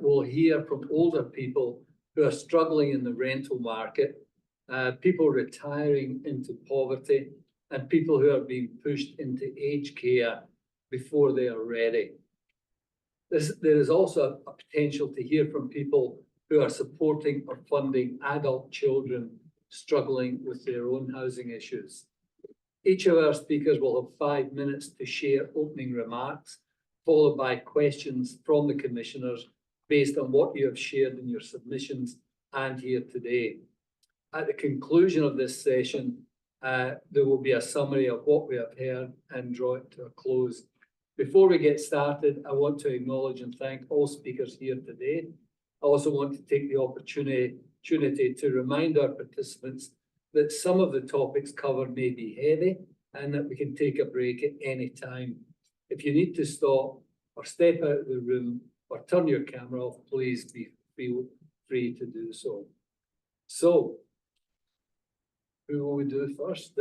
we'll hear from older people who are struggling in the rental market, people retiring into poverty, and people who are being pushed into aged care before they are ready. There is also a potential to hear from people who are supporting or funding adult children struggling with their own housing issues. Each of our speakers will have 5 minutes to share opening remarks, followed by questions from the commissioners based on what you have shared in your submissions and here today. At the conclusion of this session, there will be a summary of what we have heard and draw it to a close. Before we get started, I want to acknowledge and thank all speakers here today. I also want to take the opportunity to remind our participants that some of the topics covered may be heavy and that we can take a break at any time. If you need to stop or step out of the room or turn your camera off, please feel free to do so. So, who will we do first?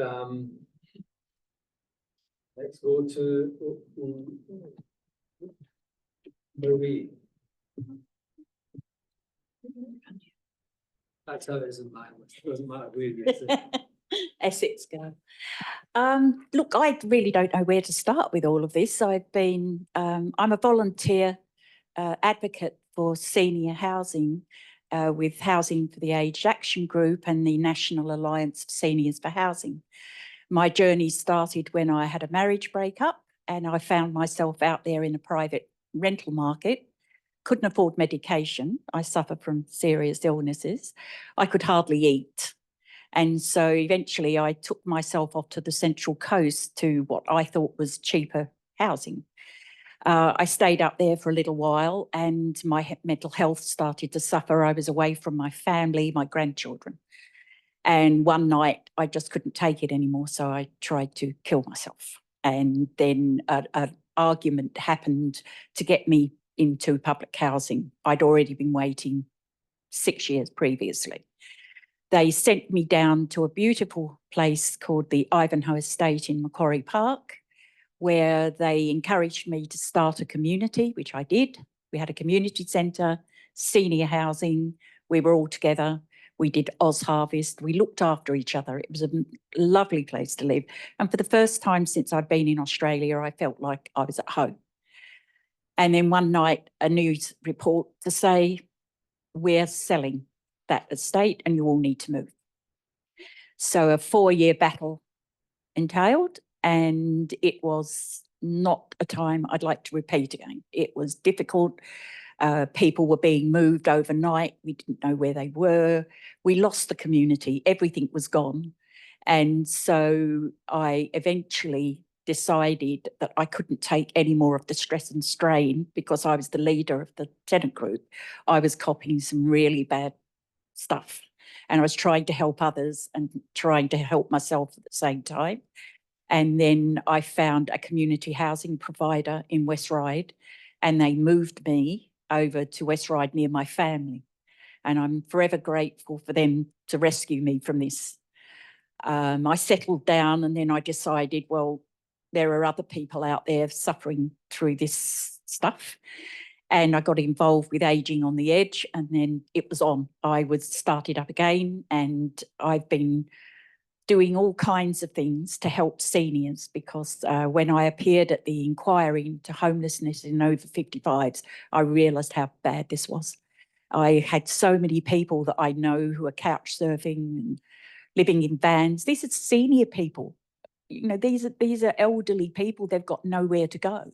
Let's go to Marie. That's how it is in my list. It doesn't matter where you sit. Essex go. Look, I really don't know where to start with all of this. I'm a volunteer advocate for senior housing with Housing for the Aged Action Group and the National Alliance of Seniors for Housing. My journey started when I had a marriage breakup and I found myself out there in the private rental market. Couldn't afford medication. I suffer from serious illnesses. I could hardly eat. And so eventually I took myself off to the Central Coast to what I thought was cheaper housing. I stayed up there for a little while and my mental health started to suffer. I was away from my family, my grandchildren. And one night I just couldn't take it anymore. So I tried to kill myself. And then an argument happened to get me into public housing. I'd already been waiting 6 years previously. They sent me down to a beautiful place called the Ivanhoe Estate in Macquarie Park, where they encouraged me to start a community, which I did. We had a community centre, senior housing. We were all together. We did Oz Harvest. We looked after each other. It was a lovely place to live. And for the first time since I'd been in Australia, I felt like I was at home. And then one night, a news report to say, we're selling that estate and you all need to move. So a 4-year battle entailed, and it was not a time I'd like to repeat again. It was difficult. People were being moved overnight. We didn't know where they were. We lost the community. Everything was gone. And so I eventually decided that I couldn't take any more of the stress and strain because I was the leader of the tenant group. I was copying some really bad stuff and I was trying to help others and trying to help myself at the same time. And then I found a community housing provider in West Ryde and they moved me over to West Ryde near my family. And I'm forever grateful for them to rescue me from this. I settled down and then I decided, well, there are other people out there suffering through this stuff. And I got involved with Ageing on the Edge and then it was on. I was started up again and I've been doing all kinds of things to help seniors because when I appeared at the inquiry into homelessness in over 55s, I realised how bad this was. I had so many people that I know who are couch surfing and living in vans. These are senior people. You know, these are elderly people. They've got nowhere to go.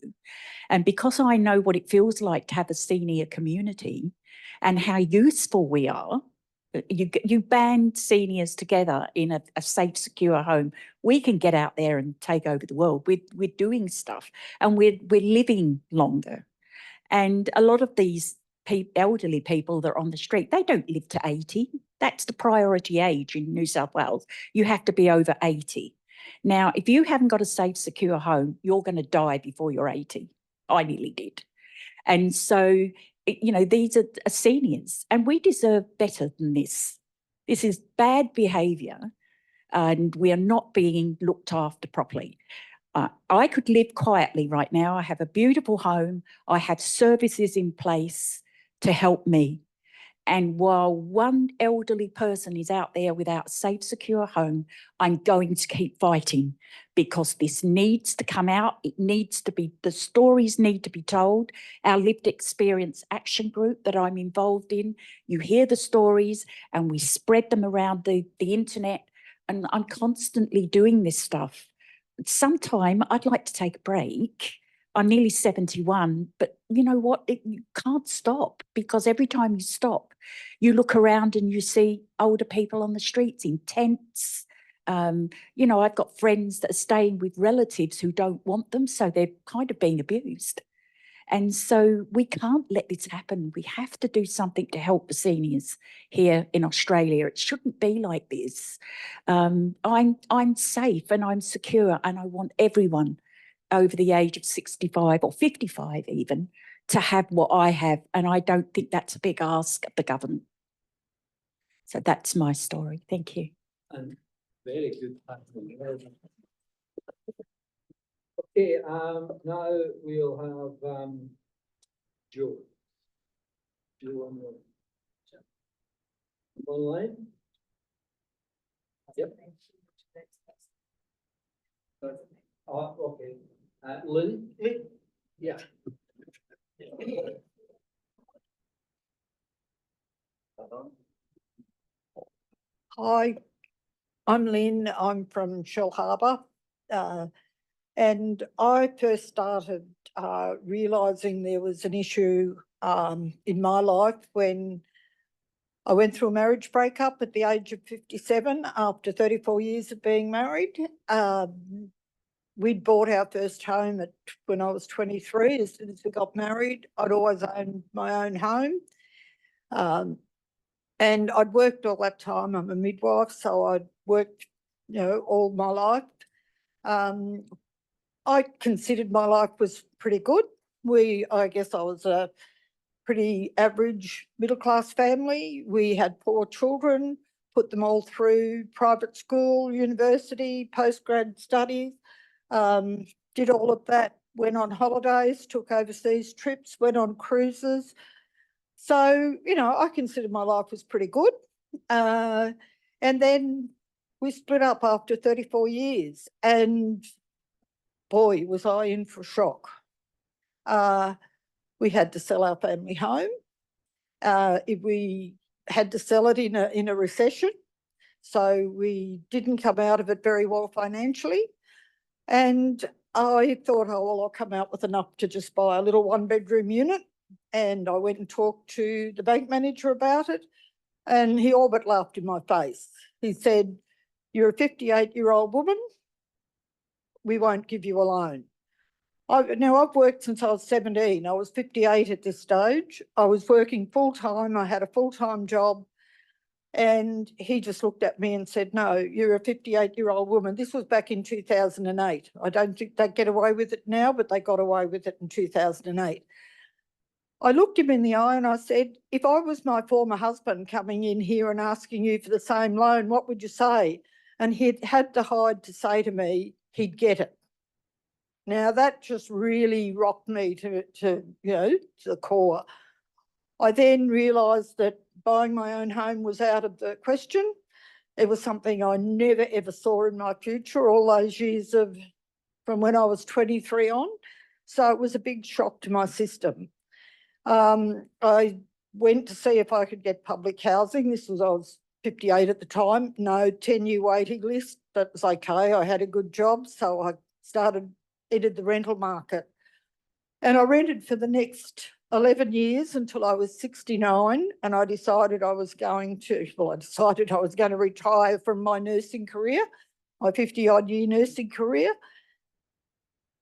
And because I know what it feels like to have a senior community and how useful we are, you band seniors together in a safe, secure home. We can get out there and take over the world. We're doing stuff and we're living longer. And a lot of these elderly people that are on the street, they don't live to 80. That's the priority age in New South Wales. You have to be over 80. Now, if you haven't got a safe, secure home, you're going to die before you're 80. I nearly did. And so, you know, these are seniors and we deserve better than this. This is bad behaviour and we are not being looked after properly. I could live quietly right now. I have a beautiful home. I have services in place to help me. And while one elderly person is out there without a safe, secure home, I'm going to keep fighting, because this needs to come out. It needs to be, the stories need to be told. Our lived experience action group that I'm involved in, you hear the stories and we spread them around the internet, and I'm constantly doing this stuff. Sometime I'd like to take a break. I'm nearly 71, but you know what? You can't stop, because every time you stop, you look around and you see older people on the streets in tents. You know, I've got friends that are staying with relatives who don't want them, so they're kind of being abused. And so we can't let this happen. We have to do something to help the seniors here in Australia. It shouldn't be like this. I'm safe and I'm secure, and I want everyone over the age of 65 or 55 even to have what I have. And I don't think that's a big ask of the government. So that's my story. Thank you. And very good. Okay, now we'll have Joe. Joe on the online. Yep. Oh, okay. Lynn? Yeah. Hi, I'm Lynn. I'm from Shellharbour. And I first started realising there was an issue in my life when I went through a marriage breakup at the age of 57 after 34 years of being married. We'd bought our first home when I was 23. As soon as we got married, I'd always owned my own home. And I'd worked all that time. I'm a midwife, so I'd worked, you know, all my life. I considered my life was pretty good. I guess I was a pretty average middle-class family. We had 4 children, put them all through private school, university, postgrad studies, did all of that, went on holidays, took overseas trips, went on cruises. So, you know, I considered my life was pretty good. And then we split up after 34 years, and boy, was I in for a shock. We had to sell our family home. We had to sell it in a recession, so we didn't come out of it very well financially. And I thought, oh, well, I'll come out with enough to just buy a little 1-bedroom unit. And I went and talked to the bank manager about it, and he all but laughed in my face. He said, "You're a 58-year-old woman. We won't give you a loan." Now, I've worked since I was 17. I was 58 at this stage. I was working full-time. I had a full-time job. And he just looked at me and said, "No, you're a 58-year-old woman." This was back in 2008. I don't think they get away with it now, but they got away with it in 2008. I looked him in the eye and I said, "If I was my former husband coming in here and asking you for the same loan, what would you say?" And he had to hide to say to me he'd get it. Now, that just really rocked me to the core. I then realised that buying my own home was out of the question. It was something I never, ever saw in my future, all those years from when I was 23 on. So it was a big shock to my system. I went to see if I could get public housing. I was 58 at the time. No, 10-year waiting list. That was okay. I had a good job, so I entered the rental market. And I rented for the next 11 years until I was 69, and I decided I was going to retire from my nursing career, my 50-odd year nursing career.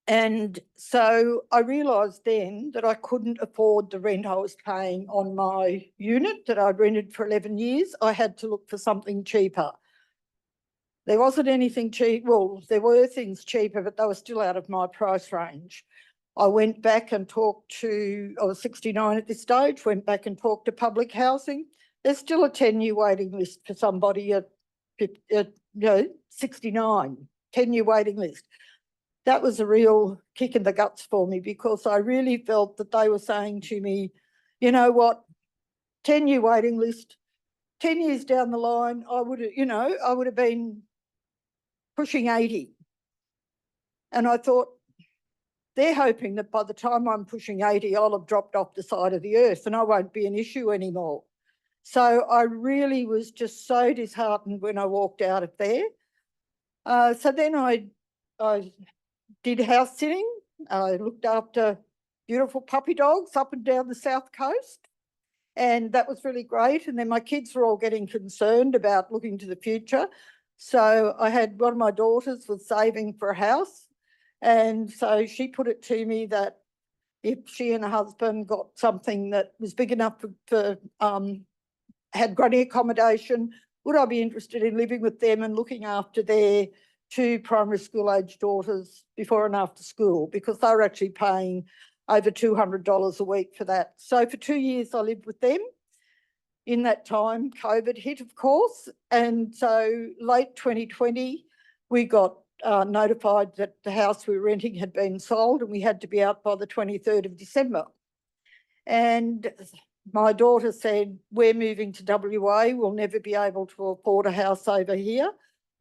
And so I realised then that I couldn't afford the rent I was paying on my unit that I'd rented for 11 years. I had to look for something cheaper. There wasn't anything cheap. Well, there were things cheaper, but they were still out of my price range. I went back and I was 69 at this stage, went back and talked to public housing. There's still a 10-year waiting list for somebody at 69, 10-year waiting list. That was a real kick in the guts for me, because I really felt that they were saying to me, "You know what, 10-year waiting list. 10 years down the line, I would have been pushing 80. And I thought, they're hoping that by the time I'm pushing 80, I'll have dropped off the side of the earth and I won't be an issue anymore. So I really was just so disheartened when I walked out of there. So then I did house sitting. I looked after beautiful puppy dogs up and down the south coast. And that was really great. And then my kids were all getting concerned about looking to the future. So I had one of my daughters was saving for a house. And so she put it to me that if she and her husband got something that was big enough for had granny accommodation, would I be interested in living with them and looking after their 2 primary school age daughters before and after school, because they were actually paying over $200 a week for that. So for 2 years I lived with them. In that time, COVID hit, of course. And so late 2020, we got notified that the house we were renting had been sold and we had to be out by the 23rd of December. And my daughter said, we're moving to WA, we'll never be able to afford a house over here.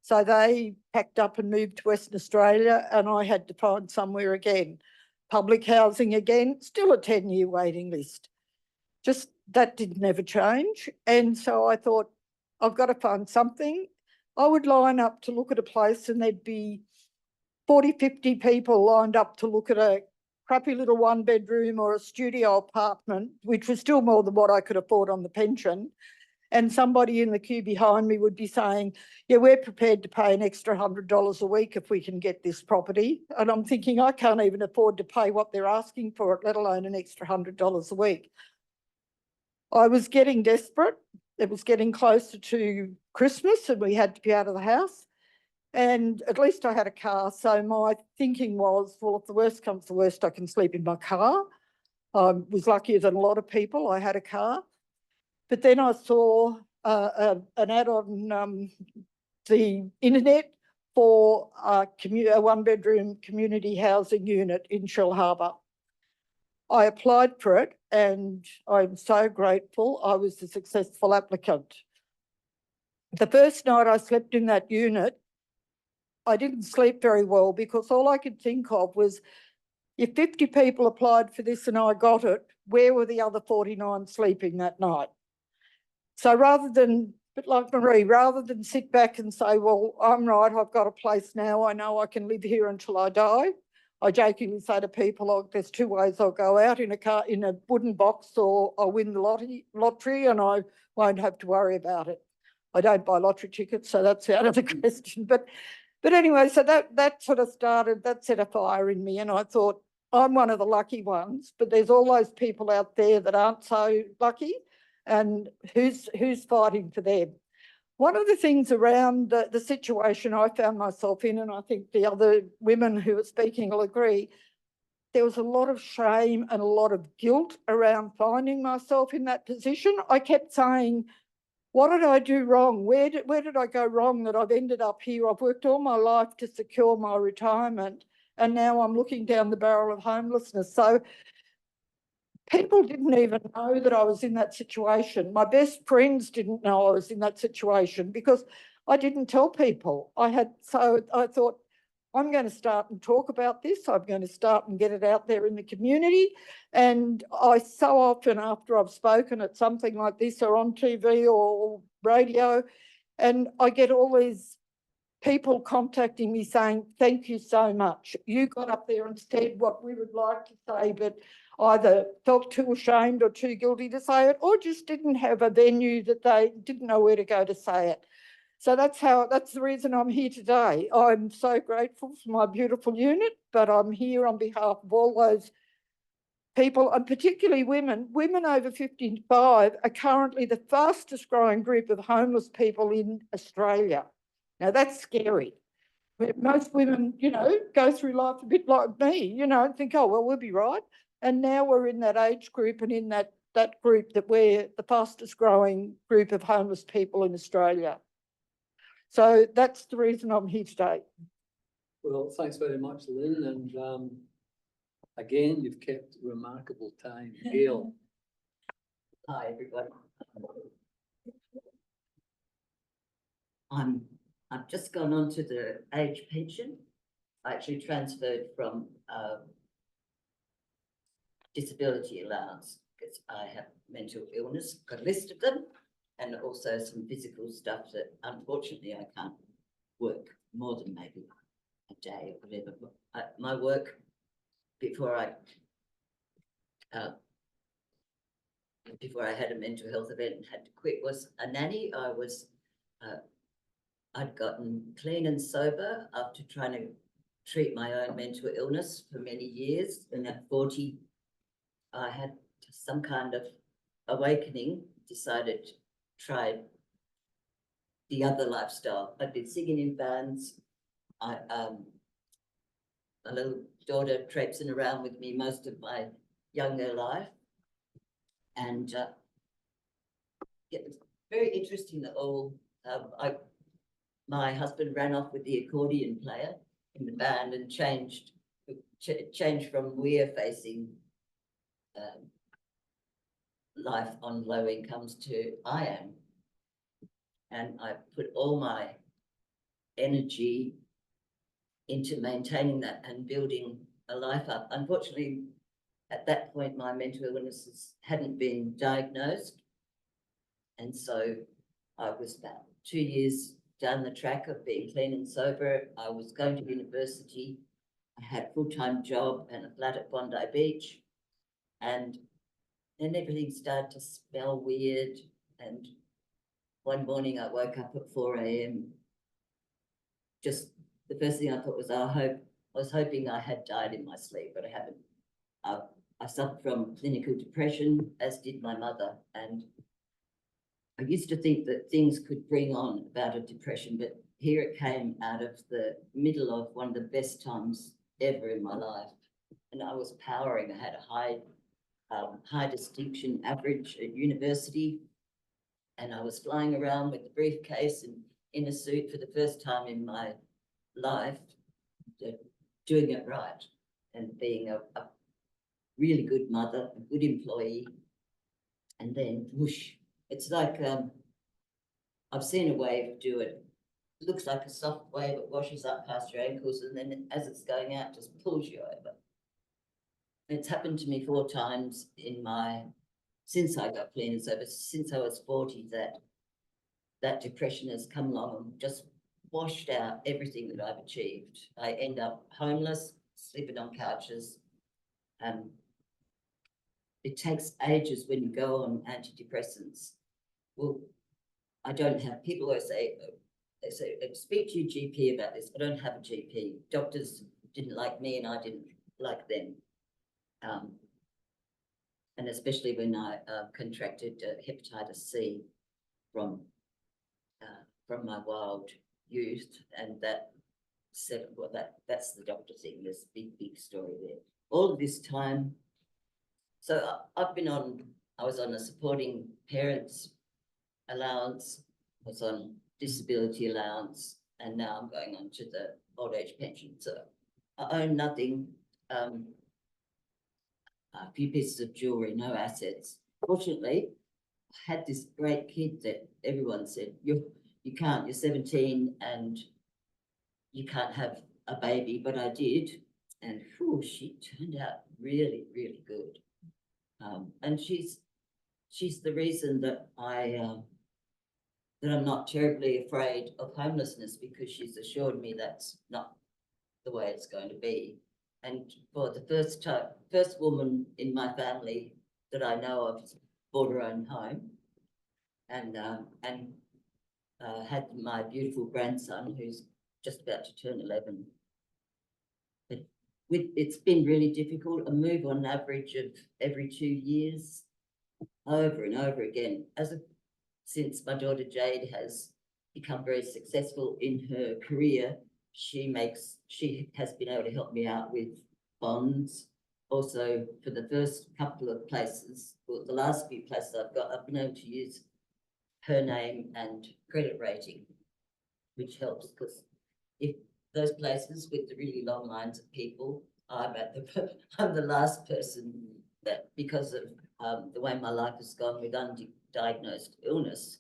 So they packed up and moved to Western Australia and I had to find somewhere again. Public housing again, still a 10-year waiting list. Just that didn't ever change. And so I thought, I've got to find something. I would line up to look at a place and there'd be 40, 50 people lined up to look at a crappy little 1-bedroom or a studio apartment, which was still more than what I could afford on the pension. And somebody in the queue behind me would be saying, yeah, we're prepared to pay an extra $100 a week if we can get this property. And I'm thinking, I can't even afford to pay what they're asking for it, let alone an extra $100 a week. I was getting desperate. It was getting closer to Christmas and we had to be out of the house. And at least I had a car. So my thinking was, well, if the worst comes to worst, I can sleep in my car. I was luckier than a lot of people. I had a car. But then I saw an ad on the internet for a 1-bedroom community housing unit in Shellharbour. I applied for it and I'm so grateful I was a successful applicant. The first night I slept in that unit, I didn't sleep very well because all I could think of was, if 50 people applied for this and I got it, where were the other 49 sleeping that night? So rather than, but like Marie, rather than sit back and say, well, I'm right, I've got a place now, I know I can live here until I die. I jokingly say to people, oh, there's 2 ways I'll go out, in a car, in a wooden box, or I'll win the lottery and I won't have to worry about it. I don't buy lottery tickets, so that's out of the question. But anyway, so that sort of started, that set a fire in me and I thought, I'm one of the lucky ones, but there's all those people out there that aren't so lucky, and who's fighting for them? One of the things around the situation I found myself in, and I think the other women who are speaking will agree, there was a lot of shame and a lot of guilt around finding myself in that position. I kept saying, what did I do wrong? Where did I go wrong that I've ended up here? I've worked all my life to secure my retirement and now I'm looking down the barrel of homelessness. So people didn't even know that I was in that situation. My best friends didn't know I was in that situation because I didn't tell people. So I thought, I'm going to start and talk about this. I'm going to start and get it out there in the community. And I so often, after I've spoken at something like this or on TV or radio, and I get all these people contacting me saying, thank you so much. You got up there and said what we would like to say, but either felt too ashamed or too guilty to say it, or just didn't have a venue that they didn't know where to go to say it. So that's the reason I'm here today. I'm so grateful for my beautiful unit, but I'm here on behalf of all those people, and particularly women. Women over 55 are currently the fastest growing group of homeless people in Australia. Now that's scary. Most women, go through life a bit like me, and think, oh, well, we'll be right. And now we're in that age group and in that group that we're the fastest growing group of homeless people in Australia. So that's the reason I'm here today. Well, thanks very much, Lynn. And again, you've kept remarkable time. Gail, Hi, everybody. I've just gone on to the age pension. I actually transferred from disability allowance because I have mental illness, got a list of them, and also some physical stuff that unfortunately I can't work more than maybe a day or whatever. My work before I had a mental health event and had to quit was a nanny. I'd gotten clean and sober after trying to treat my own mental illness for many years. And at 40, I had some kind of awakening, decided to try the other lifestyle. I'd been singing in bands. My little daughter traipsing around with me most of my younger life. And it was very interesting that my husband ran off with the accordion player in the band and changed from we're facing life on low incomes to I am. And I put all my energy into maintaining that and building a life up. Unfortunately, at that point, my mental illnesses hadn't been diagnosed. And so I was about 2 years down the track of being clean and sober. I was going to university. I had a full-time job and a flat at Bondi Beach. And then everything started to smell weird. And one morning I woke up at 4 a.m. Just the first thing I thought was, I was hoping I had died in my sleep, but I haven't. I suffered from clinical depression, as did my mother. And I used to think that things could bring on about a depression, but here it came out of the middle of one of the best times ever in my life. And I was powering. I had a high distinction average at university. And I was flying around with the briefcase and in a suit for the first time in my life, doing it right and being a really good mother, a good employee. And then whoosh, it's like I've seen a wave do it. It looks like a soft wave, it washes up past your ankles, and then as it's going out, just pulls you over. It's happened to me 4 times since I got clean and sober, since I was 40, that depression has come along and just washed out everything that I've achieved. I end up homeless, sleeping on couches. It takes ages when you go on antidepressants. Well, I don't have, people always say, they say, speak to your GP about this. I don't have a GP. Doctors didn't like me and I didn't like them. And especially when I contracted hepatitis C from my wild youth, and that said, well, that's the doctor thing. There's a big story there. All of this time, so I was on a supporting parents allowance, I was on disability allowance, and now I'm going on to the old age pension. So I own nothing. A few pieces of jewelry, no assets. Fortunately, I had this great kid that everyone said, you can't, you're 17 and you can't have a baby, but I did. And whew, she turned out really, really good. And she's the reason that I'm not terribly afraid of homelessness, because she's assured me that's not the way it's going to be. And for the first woman in my family that I know of bought her own home, and had my beautiful grandson who's just about to turn 11. But it's been really difficult. A move on average of every 2 years, over and over again. Since my daughter Jade has become very successful in her career, she has been able to help me out with bonds. Also, for the first couple of places, or the last few places I've been able to use her name and credit rating, which helps, because if those places with the really long lines of people, I'm the last person that, because of the way my life has gone with undiagnosed illness,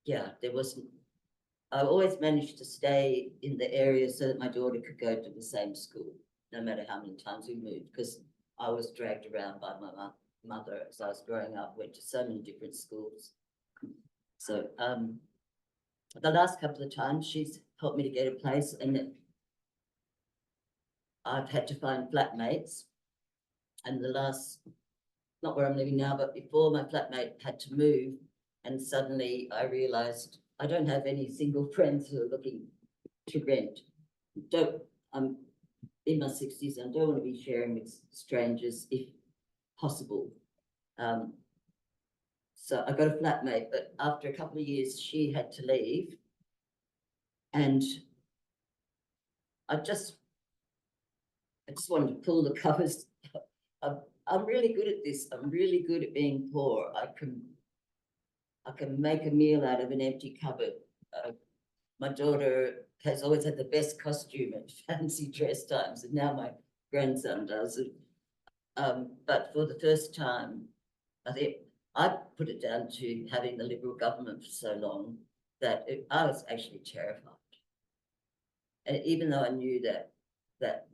yeah, there wasn't, I always managed to stay in the area so that my daughter could go to the same school, no matter how many times we moved, because I was dragged around by my mother as I was growing up, went to so many different schools. So the last couple of times she's helped me to get a place, and I've had to find flatmates. And the last, not where I'm living now, but before, my flatmate had to move, and suddenly I realized I don't have any single friends who are looking to rent. I'm in my 60s and don't want to be sharing with strangers if possible. So I got a flatmate, but after a couple of years, she had to leave. And I just wanted to pull the covers. I'm really good at this. I'm really good at being poor. I can make a meal out of an empty cupboard. My daughter has always had the best costume at fancy dress times, and now my grandson does it. But for the first time, I think I put it down to having the Liberal government for so long that I was actually terrified. And even though I knew that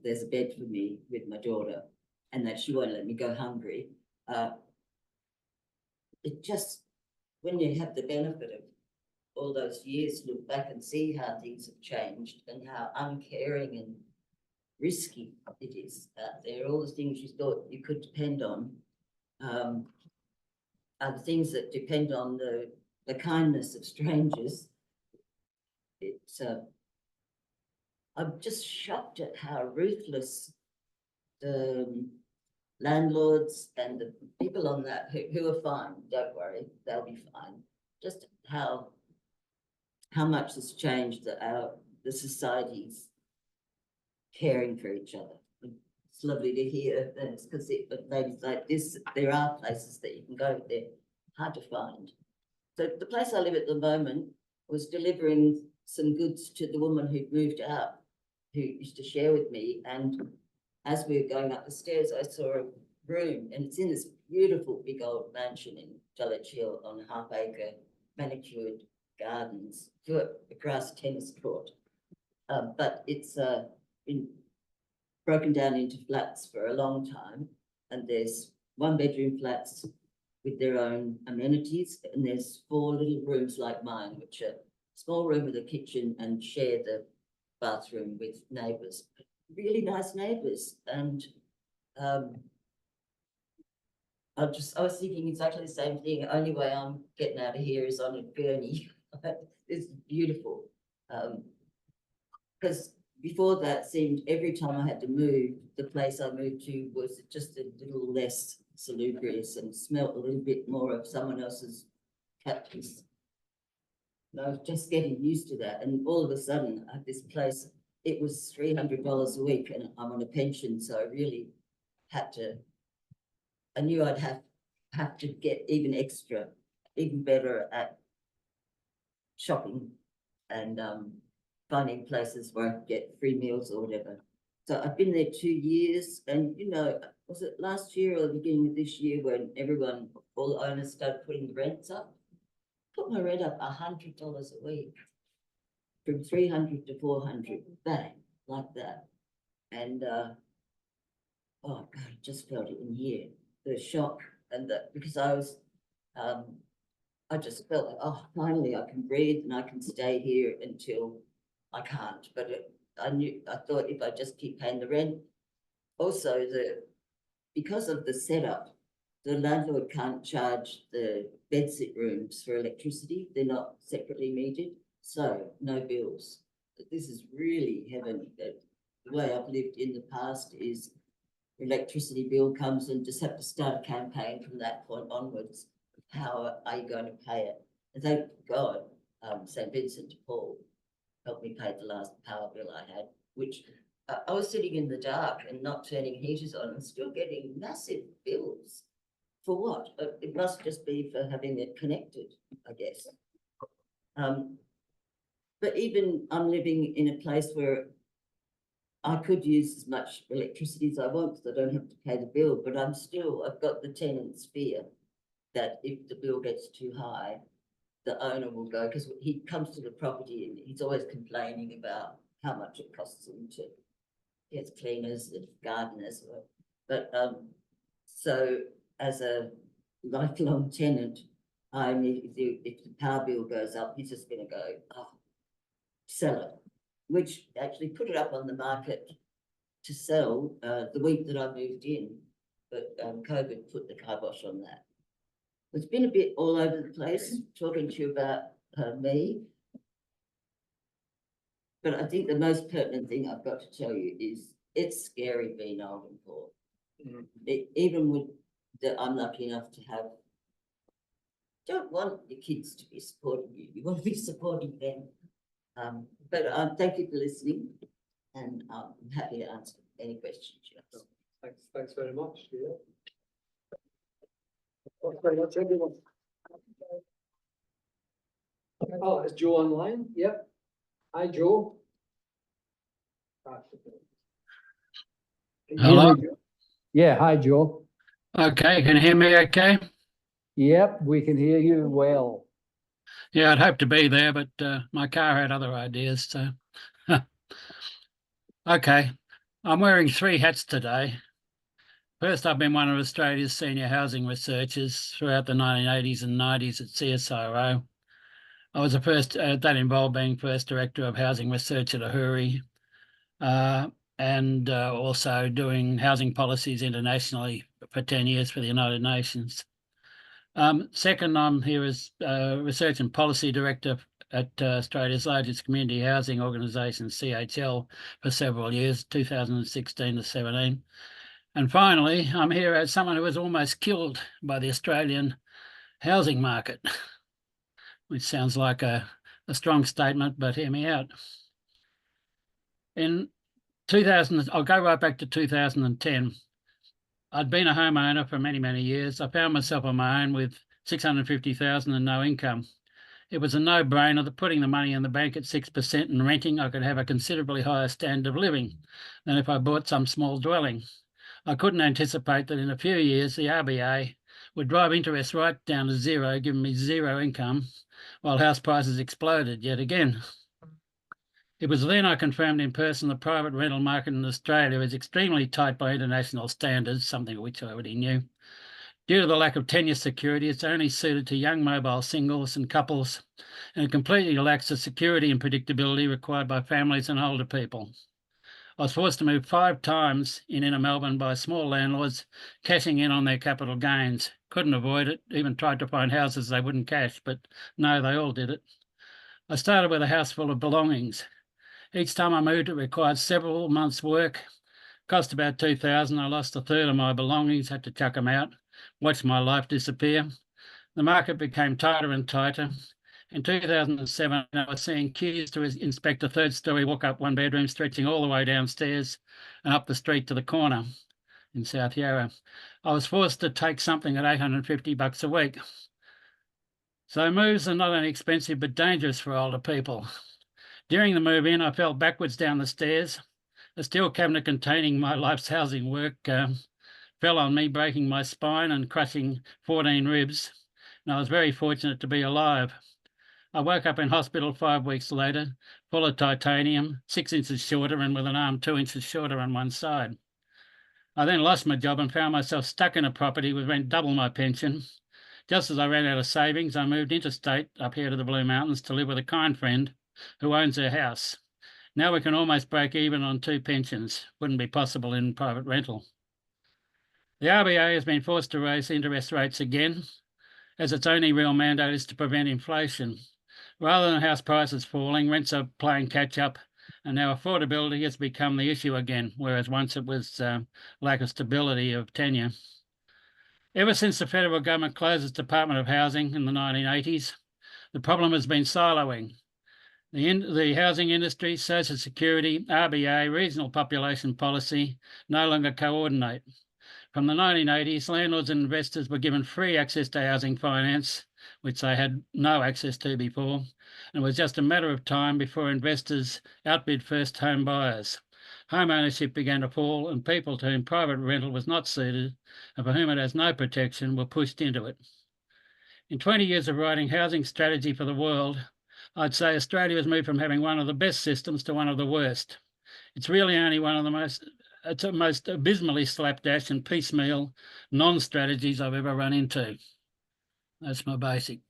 there's a bed for me with my daughter and that she won't let me go hungry, it just, when you have the benefit of all those years, look back and see how things have changed and how uncaring and risky it is out there. All the things you thought you could depend on are the things that depend on the kindness of strangers. It's I'm just shocked at how ruthless the landlords and the people on that who are fine, don't worry, they'll be fine. Just how much has changed the society's caring for each other. It's lovely to hear that, because ladies like this, there are places that you can go, they're hard to find. So the place I live at the moment was delivering some goods to the woman who'd moved out, who used to share with me. And as we were going up the stairs, I saw a room, and it's in this beautiful big old mansion in Dulwich Hill on a half-acre manicured gardens, to a grass tennis court. But it's been broken down into flats for a long time, and there's 1-bedroom flats with their own amenities, and there's 4 little rooms like mine, which are a small room with a kitchen and share the bathroom with neighbours, really nice neighbours. And I was thinking exactly the same thing. Only way I'm getting out of here is on a gurney. It's beautiful. Because before that seemed, every time I had to move, the place I moved to was just a little less salubrious and smelt a little bit more of someone else's cactus. And I was just getting used to that. And all of a sudden, at this place, it was $300 a week, and I'm on a pension, so I really had to, I knew I'd have to get even better at shopping and finding places where I could get free meals or whatever. So I've been there 2 years, and was it last year or the beginning of this year when all the owners started putting the rents up? Put my rent up $100 a week, from 300 to 400, bang, like that. And oh God, I just felt it in here, the shock, and because I just felt like, oh, finally I can breathe and I can stay here until I can't. But I thought if I just keep paying the rent, also because of the setup, the landlord can't charge the bedsit rooms for electricity. They're not separately metered, so no bills. This is really heaven. The way I've lived in the past is electricity bill comes and just have to start a campaign from that point onwards. How are you going to pay it? And thank God, St. Vincent de Paul helped me pay the last power bill I had, which I was sitting in the dark and not turning heaters on and still getting massive bills. For what? It must just be for having it connected, I guess. But even I'm living in a place where I could use as much electricity as I want, because I don't have to pay the bill, but I've got the tenant's fear that if the bill gets too high, the owner will go, because he comes to the property and he's always complaining about how much it costs him to get cleaners and gardeners. But so as a lifelong tenant, I need to, if the power bill goes up, he's just gonna go, oh, sell it, which actually put it up on the market to sell the week that I moved in, but COVID put the kibosh on that. It's been a bit all over the place talking to you about me. But I think the most pertinent thing I've got to tell you is it's scary being old and poor. Even with that, I'm lucky enough to have, don't want your kids to be supporting you. You want to be supporting them. But thank you for listening, and I'm happy to answer any questions you have. Thanks very much. Yeah. Thanks very much, everyone. Oh, is Joe online? Yep. Hi, Joe. Can you hear Hello? me, Joe? Yeah, hi, Joe. Okay, can you hear me okay? Yep, we can hear you well. Yeah, I'd hoped to be there, but my car had other ideas, so. Okay, I'm wearing 3 hats today. First, I've been one of Australia's senior housing researchers throughout the 1980s and 90s at CSIRO. I was the first, that involved being first director of housing research at Ahuri, and also doing housing policies internationally for 10 years for the United Nations. Second, I'm here as Research and Policy Director at Australia's largest community housing organisation, CHL, for several years, 2016 to 17. And finally, I'm here as someone who was almost killed by the Australian housing market, which sounds like a strong statement, but hear me out. In 2000, I'll go right back to 2010. I'd been a homeowner for many, many years. I found myself on my own with $650,000 and no income. It was a no-brainer that putting the money in the bank at 6% and renting, I could have a considerably higher standard of living than if I bought some small dwelling. I couldn't anticipate that in a few years, the RBA would drive interest right down to zero, giving me zero income, while house prices exploded yet again. It was then I confirmed in person the private rental market in Australia is extremely tight by international standards, something which I already knew. Due to the lack of tenure security, it's only suited to young mobile singles and couples, and it completely lacks the security and predictability required by families and older people. I was forced to move 5 times in inner Melbourne by small landlords cashing in on their capital gains. Couldn't avoid it, even tried to find houses they wouldn't cash, but no, they all did it. I started with a house full of belongings. Each time I moved, it required several months' work, cost about $2,000. I lost a third of my belongings, had to chuck them out, watched my life disappear. The market became tighter and tighter. In 2007, I was seeing queues to inspect a 3rd-storey walk-up 1-bedroom stretching all the way downstairs and up the street to the corner in South Yarra. I was forced to take something at $850 a week. So moves are not only expensive but dangerous for older people. During the move-in, I fell backwards down the stairs. A steel cabinet containing my life's housing work fell on me, breaking my spine and crushing 14 ribs. And I was very fortunate to be alive. I woke up in hospital 5 weeks later, full of titanium, 6 inches shorter and with an arm 2 inches shorter on one side. I then lost my job and found myself stuck in a property with rent double my pension. Just as I ran out of savings, I moved interstate up here to the Blue Mountains to live with a kind friend who owns her house. Now we can almost break even on 2 pensions. Wouldn't be possible in private rental. The RBA has been forced to raise interest rates again, as its only real mandate is to prevent inflation. Rather than house prices falling, rents are playing catch up, and now affordability has become the issue again, whereas once it was lack of stability of tenure. Ever since the federal government closed its Department of Housing in the 1980s, the problem has been siloing. The housing industry, social security, RBA, regional population policy no longer coordinate. From the 1980s, landlords and investors were given free access to housing finance, which they had no access to before, and it was just a matter of time before investors outbid first home buyers. home ownership began to fall and people to whom private rental was not suited and for whom it has no protection were pushed into it. In 20 years of writing housing strategy for the world, I'd say Australia has moved from having one of the best systems to one of the worst. It's really only one of the most abysmally slapdash and piecemeal non-strategies I've ever run into. That's my basic.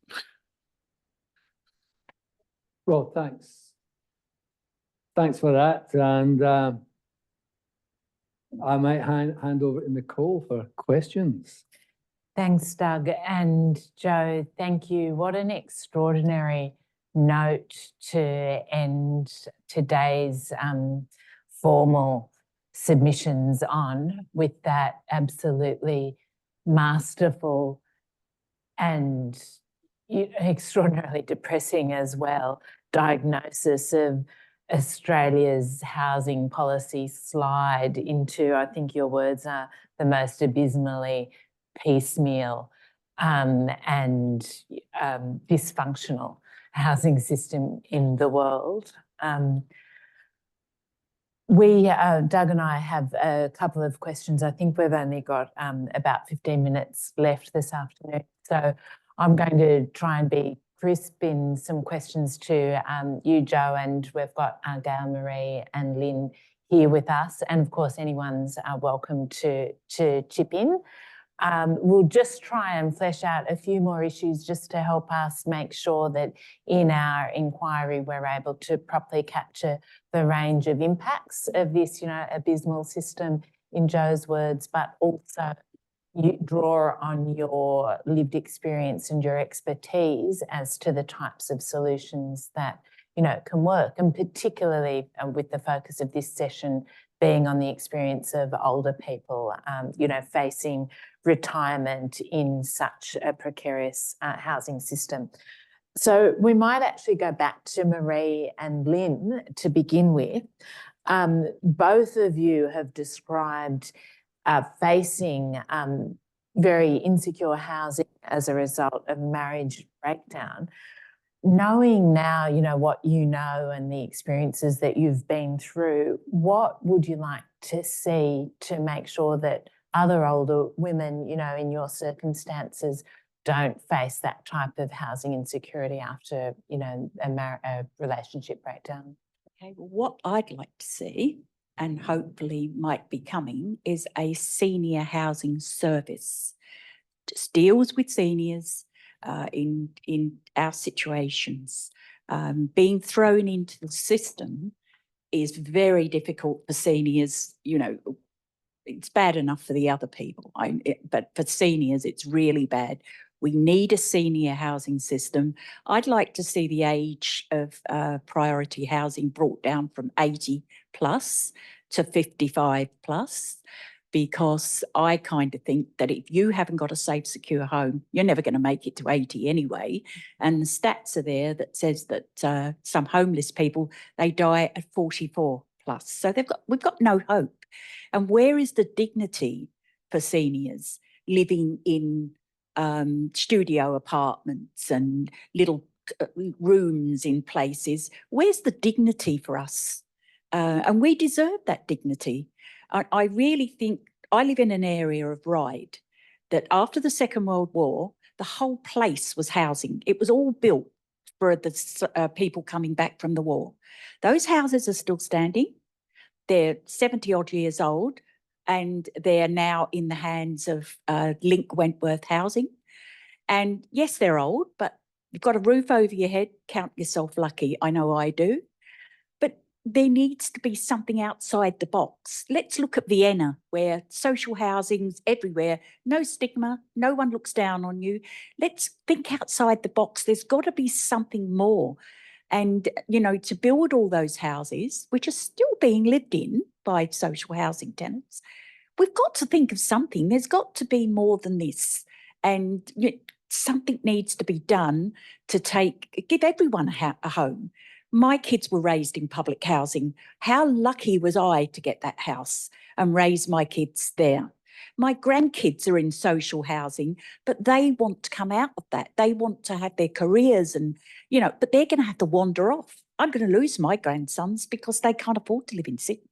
Well, thanks. Thanks for that. And I might hand over to Nicole for questions. Thanks, Doug. And Joe, thank you. What an extraordinary note to end today's formal submissions on, with that absolutely masterful and extraordinarily depressing as well diagnosis of Australia's housing policy slide into, I think your words are, the most abysmally piecemeal and dysfunctional housing system in the world. Doug and I have a couple of questions. I think we've only got about 15 minutes left this afternoon. So I'm going to try and be crisp in some questions to you, Joe, and we've got Gail Marie and Lynn here with us. And of course, anyone's welcome to chip in. We'll just try and flesh out a few more issues just to help us make sure that in our inquiry we're able to properly capture the range of impacts of this, abysmal system, in Joe's words, but also you draw on your lived experience and your expertise as to the types of solutions that can work, and particularly with the focus of this session being on the experience of older people, facing retirement in such a precarious housing system. So we might actually go back to Marie and Lynn to begin with. Both of you have described facing very insecure housing as a result of marriage breakdown. Knowing now, what you know and the experiences that you've been through, what would you like to see to make sure that other older women, in your circumstances, don't face that type of housing insecurity after, a relationship breakdown? Okay, well, what I'd like to see, and hopefully might be coming, is a senior housing service. Just deals with seniors in our situations. Being thrown into the system is very difficult for seniors. It's bad enough for the other people, but for seniors, it's really bad. We need a senior housing system. I'd like to see the age of priority housing brought down from 80 plus to 55 plus, because I kind of think that if you haven't got a safe, secure home, you're never going to make it to 80 anyway. And the stats are there that says that some homeless people, they die at 44 plus. So we've got no hope. And where is the dignity for seniors living in studio apartments and little rooms in places? Where's the dignity for us? And we deserve that dignity. I really think, I live in an area of Ryde that after the Second World War, the whole place was housing. It was all built for the people coming back from the war. Those houses are still standing. They're 70 odd years old, and they're now in the hands of Link Wentworth Housing. And yes, they're old, but you've got a roof over your head, count yourself lucky. I know I do. But there needs to be something outside the box. Let's look at Vienna, where social housing's everywhere, no stigma, no one looks down on you. Let's think outside the box. There's got to be something more. And, to build all those houses, which are still being lived in by social housing tenants, we've got to think of something. There's got to be more than this. And something needs to be done to give everyone a home. My kids were raised in public housing. How lucky was I to get that house and raise my kids there? My grandkids are in social housing, but they want to come out of that. They want to have their careers and, but they're going to have to wander off. I'm going to lose my grandsons because they can't afford to live in Sydney.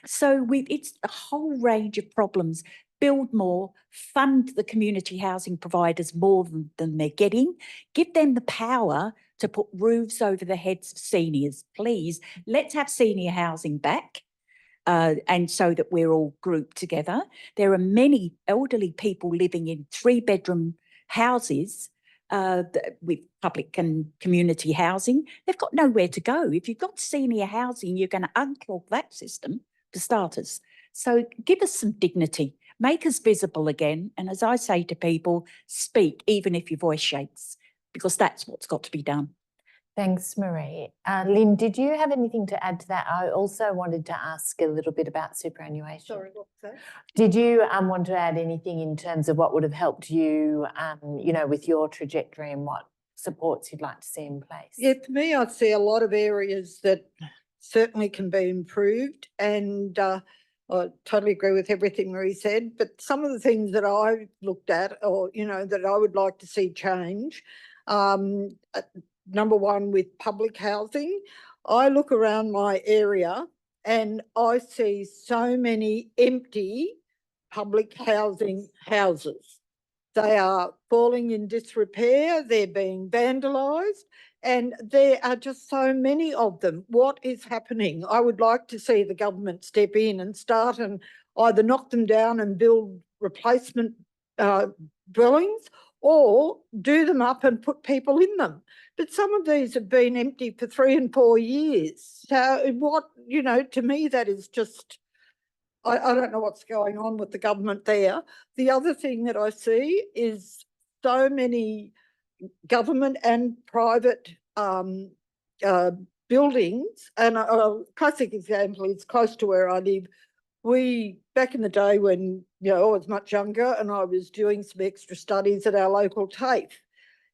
So it's a whole range of problems. Build more, fund the community housing providers more than they're getting, give them the power to put roofs over the heads of seniors. Please, let's have senior housing back. And so that we're all grouped together. There are many elderly people living in 3-bedroom houses with public and community housing. They've got nowhere to go. If you've got senior housing, you're going to unclog that system for starters. So give us some dignity, make us visible again. And as I say to people, speak, even if your voice shakes, because that's what's got to be done. Thanks, Marie. Lynn, did you have anything to add to that? I also wanted to ask a little bit about superannuation. Sorry, what's that? Did you want to add anything in terms of what would have helped you, you know, with your trajectory and what supports you'd like to see in place? Yeah, to me, I see a lot of areas that certainly can be improved, and I totally agree with everything Marie said, but some of the things that I've looked at, or, you know, that I would like to see change, number one, with public housing, I look around my area and I see so many empty public housing houses. They are falling in disrepair, they're being vandalised, and there are just so many of them. What is happening? I would like to see the government step in and start and either knock them down and build replacement dwellings, or do them up and put people in them. But some of these have been empty for 3 and 4 years. So what, you know, to me, that is just, I don't know what's going on with the government there. The other thing that I see is so many government and private buildings, and a classic example is close to where I live. We, back in the day when, you know, I was much younger and I was doing some extra studies at our local TAFE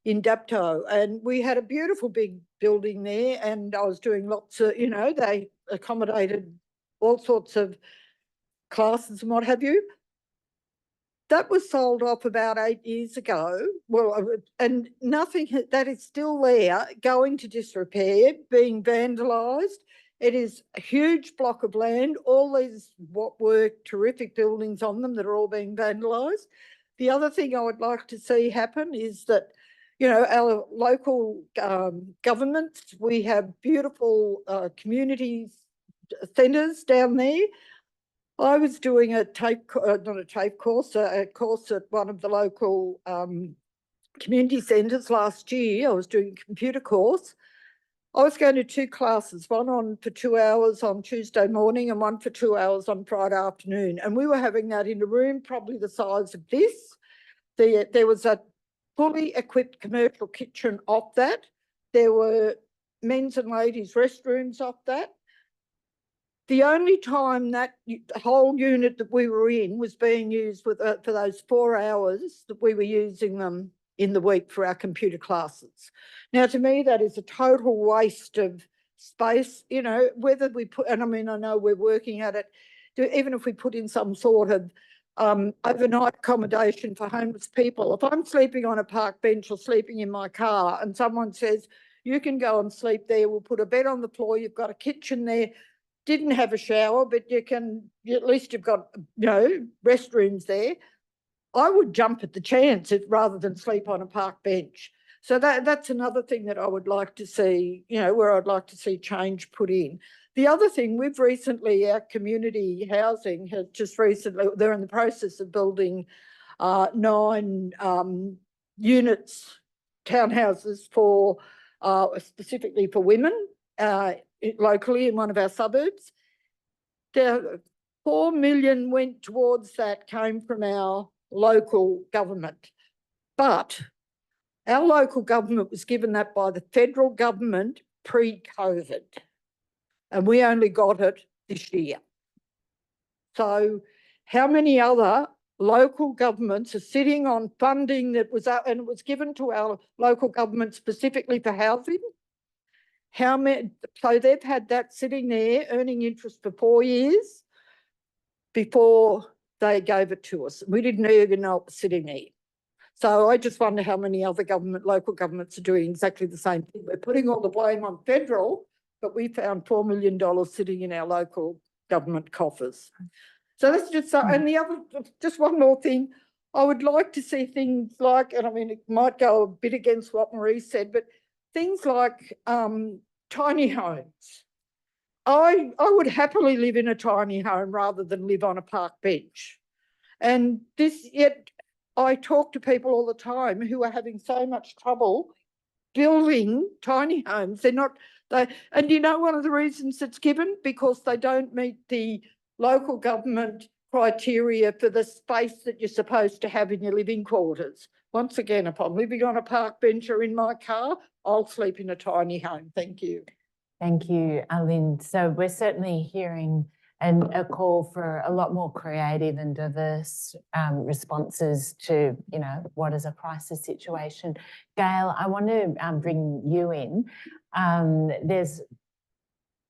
in Dapto, and we had a beautiful big building there, and I was doing lots of, you know, they accommodated all sorts of classes and what have you. That was sold off about 8 years ago. Well, and nothing, that is still there, going to disrepair, being vandalised. It is a huge block of land, all these what were terrific buildings on them that are all being vandalised. The other thing I would like to see happen is that, you know, our local governments, we have beautiful community centres down there. I was doing a course at one of the local community centres last year. I was doing a computer course. I was going to 2 classes, one on for 2 hours on Tuesday morning and one for 2 hours on Friday afternoon. And we were having that in a room probably the size of this. There was a fully equipped commercial kitchen off that. There were men's and ladies' restrooms off that. The only time that whole unit that we were in was being used for those 4 hours that we were using them in the week for our computer classes. Now, to me, that is a total waste of space, you know, whether we put, and I mean, I know we're working at it, even if we put in some sort of overnight accommodation for homeless people. If I'm sleeping on a park bench or sleeping in my car and someone says, you can go and sleep there, we'll put a bed on the floor, you've got a kitchen there, didn't have a shower, but at least you've got, you know, restrooms there. I would jump at the chance rather than sleep on a park bench. So that's another thing that I would like to see, you know, where I'd like to see change put in. The other thing, we've recently, our community housing has just recently, they're in the process of building 9 units, townhouses for, specifically for women, locally in one of our suburbs. The 4 million went towards that, came from our local government. But our local government was given that by the federal government pre-COVID, and we only got it this year. So how many other local governments are sitting on funding that was out, and it was given to our local government specifically for housing? How many? So they've had that sitting there earning interest for 4 years before they gave it to us. We didn't even know it was sitting there. So I just wonder how many other local governments are doing exactly the same thing. We're putting all the blame on federal, but we found $4 million sitting in our local government coffers. So that's just, and the other, just one more thing, I would like to see things like, and I mean, it might go a bit against what Marie said, but things like tiny homes. I would happily live in a tiny home rather than live on a park bench. And yet I talk to people all the time who are having so much trouble building tiny homes. And you know, one of the reasons it's given, because they don't meet the local government criteria for the space that you're supposed to have in your living quarters. Once again, if I'm living on a park bench or in my car, I'll sleep in a tiny home. Thank you. Thank you, Lynn. So we're certainly hearing a call for a lot more creative and diverse responses to, you know, what is a crisis situation. Gail, I want to bring you in. There's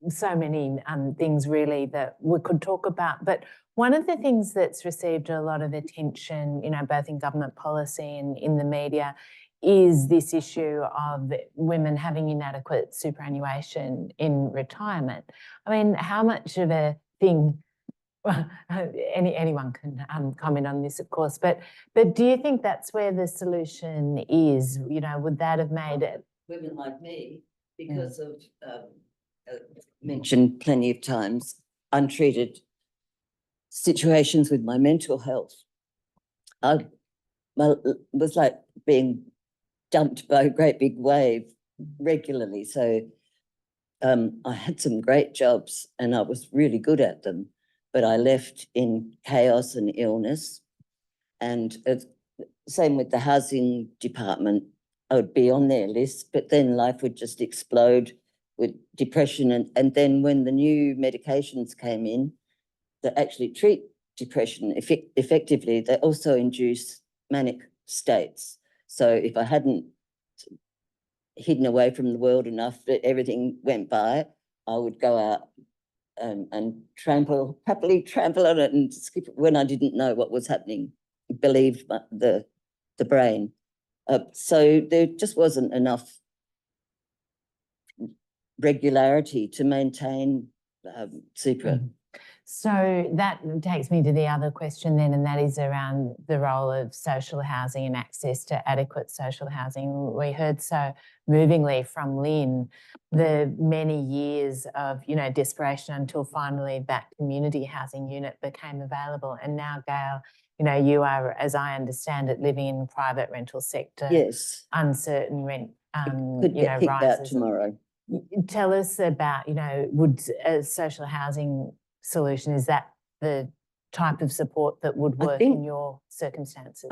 so many things really that we could talk about, but one of the things that's received a lot of attention, you know, both in government policy and in the media, is this issue of women having inadequate superannuation in retirement. I mean, how much of a thing, anyone can comment on this, of course, but do you think that's where the solution is? You know, would that have made it? Women like me, because of, mentioned plenty of times, untreated situations with my mental health. I was like being dumped by a great big wave regularly. So I had some great jobs and I was really good at them, but I left in chaos and illness. And same with the housing department, I would be on their list, but then life would just explode with depression. And then when the new medications came in that actually treat depression effectively, they also induce manic states. So if I hadn't hidden away from the world enough that everything went by, I would go out and happily trample on it and skip it when I didn't know what was happening, believed the brain. So there just wasn't enough regularity to maintain super. So that takes me to the other question then, and that is around the role of social housing and access to adequate social housing. We heard so movingly from Lynn the many years of, you know, desperation until finally that community housing unit became available. And now, Gail, you know, you are, as I understand it, living in the private rental sector. Yes. Uncertain rent, Could get kicked out rises. tomorrow. Tell us about, you know, would a social housing solution, is that the type of support that would work in your circumstances?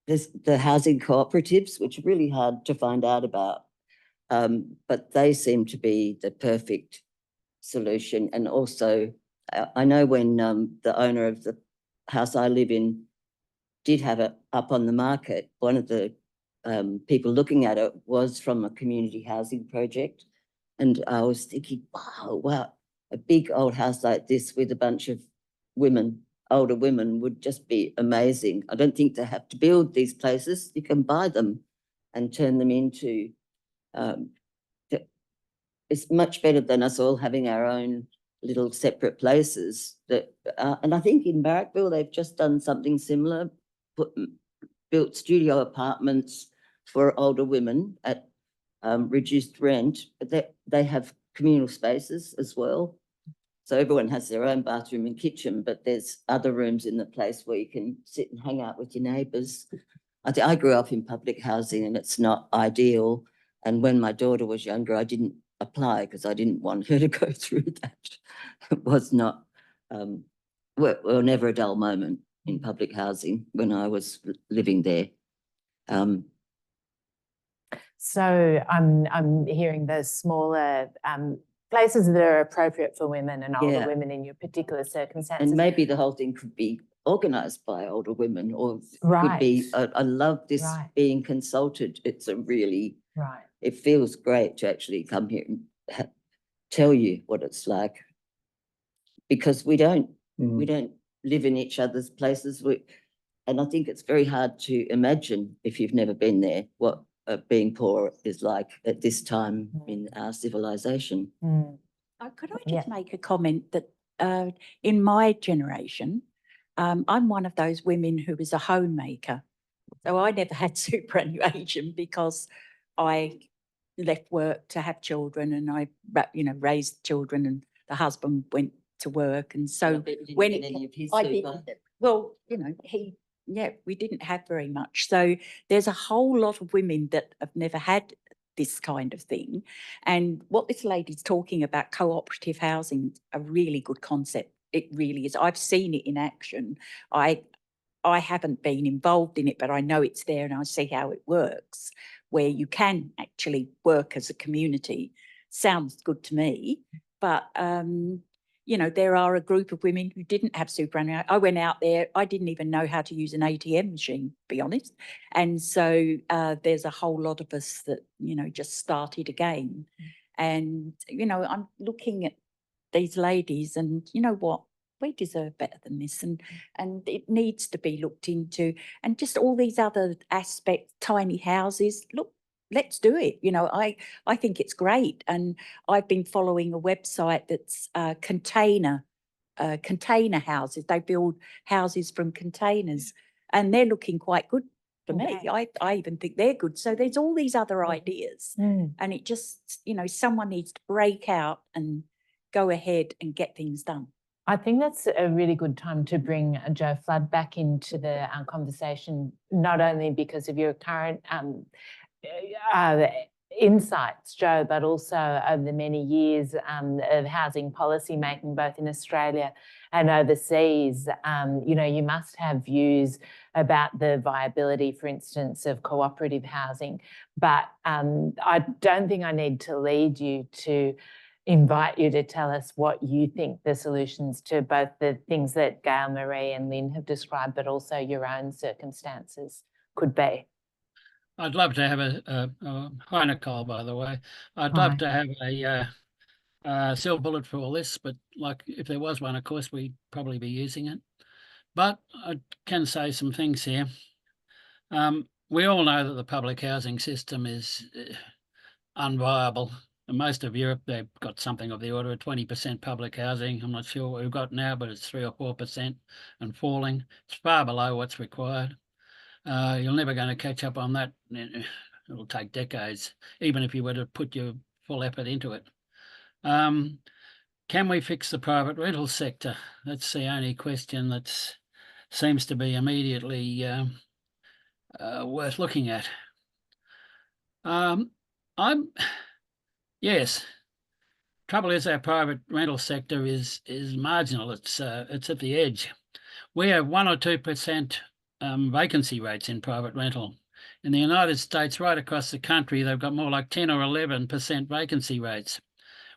There's the housing cooperatives, which are really hard to find out about, but they seem to be the perfect solution. And also, I know when the owner of the house I live in did have it up on the market, one of the people looking at it was from a community housing project. And I was thinking, wow, a big old house like this with a bunch of women, older women, would just be amazing. I don't think they have to build these places. You can buy them and turn them into, it's much better than us all having our own little separate places. And I think in Barrackville, they've just done something similar, built studio apartments for older women at reduced rent, but they have communal spaces as well. So everyone has their own bathroom and kitchen, but there's other rooms in the place where you can sit and hang out with your neighbours. I grew up in public housing and it's not ideal. And when my daughter was younger, I didn't apply because I didn't want her to go through that. It was not, well, never a dull moment in public housing when I was living there. So I'm hearing those smaller places that are appropriate for women and older women in your particular circumstances. And maybe the whole thing could be organised by older women, or could be, I love this being consulted. It's a really, it feels great to actually come here and tell you what it's like, because we don't live in each other's places. And I think it's very hard to imagine, if you've never been there, what being poor is like at this time in our civilization. Could I just make a comment that in my generation, I'm one of those women who was a homemaker. So I never had superannuation because I left work to have children, and I, raised children, and the husband went to work. And so when When it any of his I super, didn't. Well, we didn't have very much. So there's a whole lot of women that have never had this kind of thing. And what this lady's talking about, cooperative housing, a really good concept. It really is. I've seen it in action. I haven't been involved in it, but I know it's there and I see how it works, where you can actually work as a community. Sounds good to me. But there are a group of women who didn't have superannuation. I went out there, I didn't even know how to use an ATM machine, to be honest. And so there's a whole lot of us that, just started again. And, I'm looking at these ladies and you know what? We deserve better than this, and it needs to be looked into. And just all these other aspects, tiny houses, look, let's do it. I think it's great. And I've been following a website that's container houses. They build houses from containers, and they're looking quite good for me. I even think they're good. So there's all these other ideas, and it just, someone needs to break out and go ahead and get things done. I think that's a really good time to bring Jo Flood back into the conversation, not only because of your current insights, Jo, but also over the many years of housing policy making, both in Australia and overseas. You must have views about the viability, for instance, of cooperative housing. But I don't think I need to lead you to invite you to tell us what you think the solutions to both the things that Gail, Marie and Lynn have described, but also your own circumstances could be. I'd love to have hi Nicole, by the way. I'd love to have a silver bullet for all this, but like if there was one, of course, we'd probably be using it. But I can say some things here. We all know that the public housing system is unviable. In most of Europe, they've got something of the order of 20% public housing. I'm not sure what we've got now, but it's 3 or 4% and falling. It's far below what's required. You're never going to catch up on that. It'll take decades, even if you were to put your full effort into it. Can we fix the private rental sector? That's the only question that seems to be immediately worth looking at. Yes. Trouble is our private rental sector is marginal. It's at the edge. We have 1 or 2% vacancy rates in private rental. In the United States, right across the country, they've got more like 10 or 11% vacancy rates.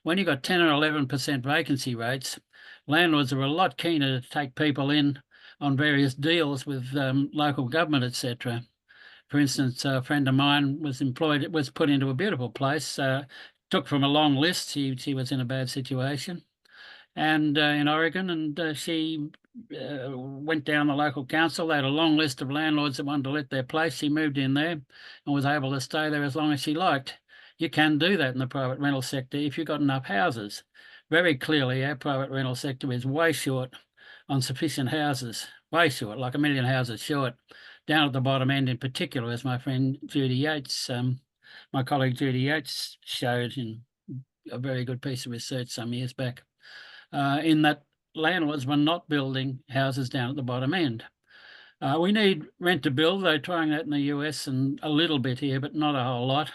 When you've got 10 or 11% vacancy rates, landlords are a lot keener to take people in on various deals with local government, etc. For instance, a friend of mine was put into a beautiful place, took from a long list. She was in a bad situation, and in Oregon, and she went down the local council. They had a long list of landlords that wanted to let their place. She moved in there and was able to stay there as long as she liked. You can do that in the private rental sector if you've got enough houses. Very clearly, our private rental sector is way short on sufficient houses, way short, like 1 million houses short. Down at the bottom end in particular, as my friend Judy Yates, my colleague Judy Yates showed in a very good piece of research some years back, in that landlords were not building houses down at the bottom end. We need rent to build. They're trying that in the US and a little bit here, but not a whole lot.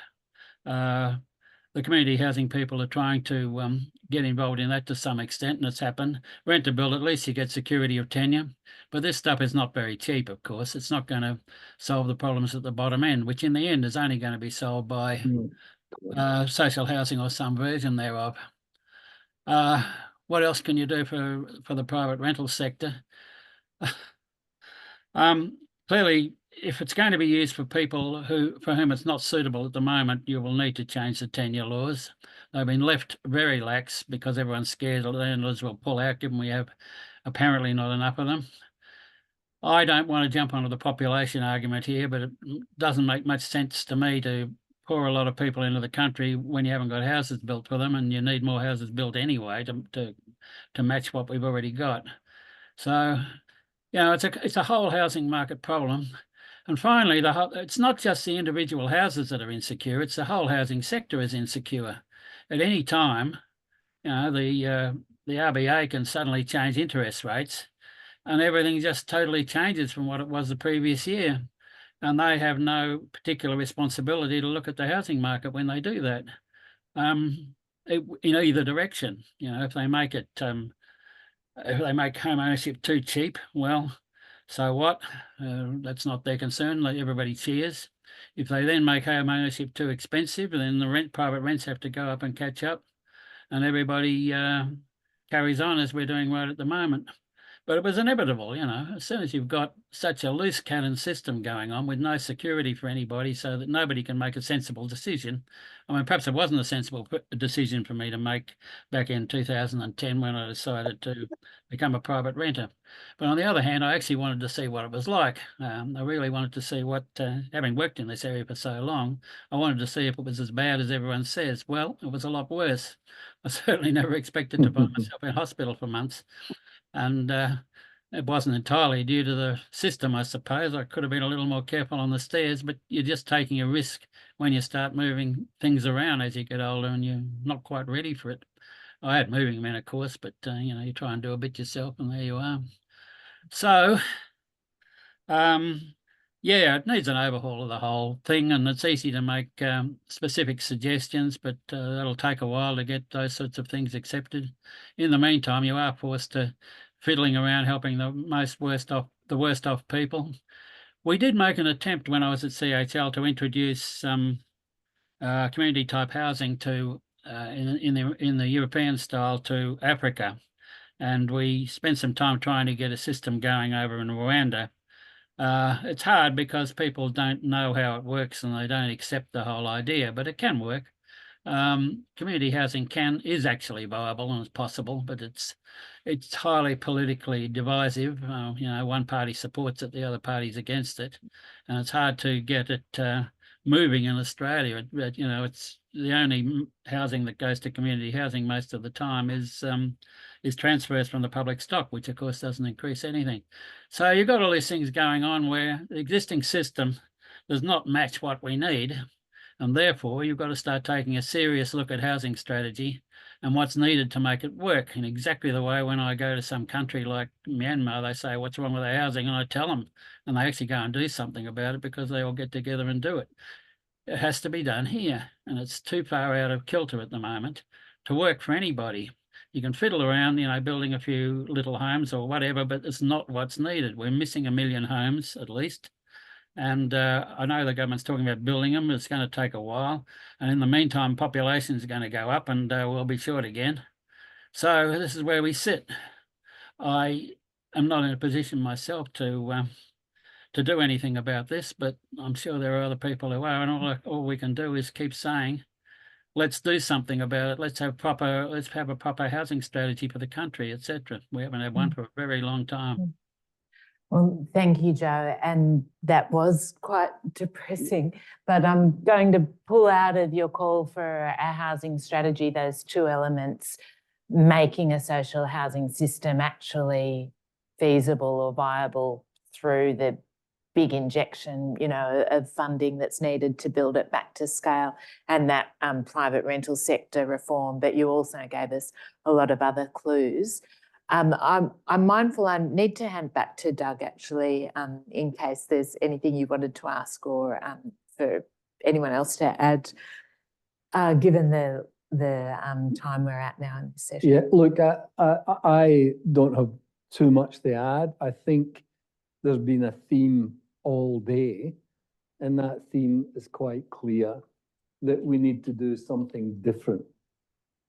The community housing people are trying to get involved in that to some extent, and it's happened. Rent to build, at least you get security of tenure. But this stuff is not very cheap, of course. It's not going to solve the problems at the bottom end, which in the end is only going to be solved by social housing or some version thereof. What else can you do for the private rental sector? Clearly, if it's going to be used for people for whom it's not suitable at the moment, you will need to change the tenure laws. They've been left very lax because everyone's scared the landlords will pull out, given we have apparently not enough of them. I don't want to jump onto the population argument here, but it doesn't make much sense to me to pour a lot of people into the country when you haven't got houses built for them, and you need more houses built anyway to to match what we've already got. So, you know, it's a whole housing market problem. And finally, it's not just the individual houses that are insecure, it's the whole housing sector is insecure. At any time, you know, the RBA can suddenly change interest rates and everything just totally changes from what it was the previous year. And they have no particular responsibility to look at the housing market when they do that. In either direction, you know, if they make it, if they make home ownership too cheap, well, so what? That's not their concern. Like, everybody cheers. If they then make home ownership too expensive, then the private rents have to go up and catch up, and everybody carries on as we're doing right at the moment. But it was inevitable, you know, as soon as you've got such a loose cannon system going on with no security for anybody so that nobody can make a sensible decision. I mean, perhaps it wasn't a sensible decision for me to make back in 2010 when I decided to become a private renter. But on the other hand, I actually wanted to see what it was like. I really wanted to see what, having worked in this area for so long, I wanted to see if it was as bad as everyone says. Well, it was a lot worse. I certainly never expected to find myself in hospital for months. And it wasn't entirely due to the system, I suppose. I could have been a little more careful on the stairs, but you're just taking a risk when you start moving things around as you get older and you're not quite ready for it. I had moving men, of course, but, you know, you try and do a bit yourself and there you are. So, yeah, it needs an overhaul of the whole thing, and it's easy to make specific suggestions, but that'll take a while to get those sorts of things accepted. In the meantime, you are forced to fiddling around helping the worst off people. We did make an attempt when I was at CHL to introduce some community type housing to in the European style to Africa, and we spent some time trying to get a system going over in Rwanda. It's hard because people don't know how it works and they don't accept the whole idea, but it can work. Community housing is actually viable and it's possible, but it's highly politically divisive. You know, one party supports it, the other party's against it, and it's hard to get it moving in Australia. You know, it's the only housing that goes to community housing most of the time is transfers from the public stock, which of course doesn't increase anything. So you've got all these things going on where the existing system does not match what we need. And therefore, you've got to start taking a serious look at housing strategy and what's needed to make it work in exactly the way when I go to some country like Myanmar, they say, what's wrong with our housing? And I tell them, and they actually go and do something about it because they all get together and do it. It has to be done here, and it's too far out of kilter at the moment to work for anybody. You can fiddle around, you know, building a few little homes or whatever, but it's not what's needed. We're missing 1 million homes at least. And I know the government's talking about building them. It's going to take a while. And in the meantime, population is going to go up and we'll be short again. So this is where we sit. I am not in a position myself to do anything about this, but I'm sure there are other people who are. And all we can do is keep saying, let's do something about it. Let's have a proper housing strategy for the country, etc. We haven't had one for a very long time. Well, thank you, Joe. And that was quite depressing, but I'm going to pull out of your call for a housing strategy those two elements, making a social housing system actually feasible or viable through the big injection, you know, of funding that's needed to build it back to scale, and that private rental sector reform. But you also gave us a lot of other clues. I'm mindful I need to hand back to Doug actually, in case there's anything you wanted to ask or for anyone else to add, given the time we're at now in the session. Yeah, look, I don't have too much to add. I think there's been a theme all day, and that theme is quite clear, that we need to do something different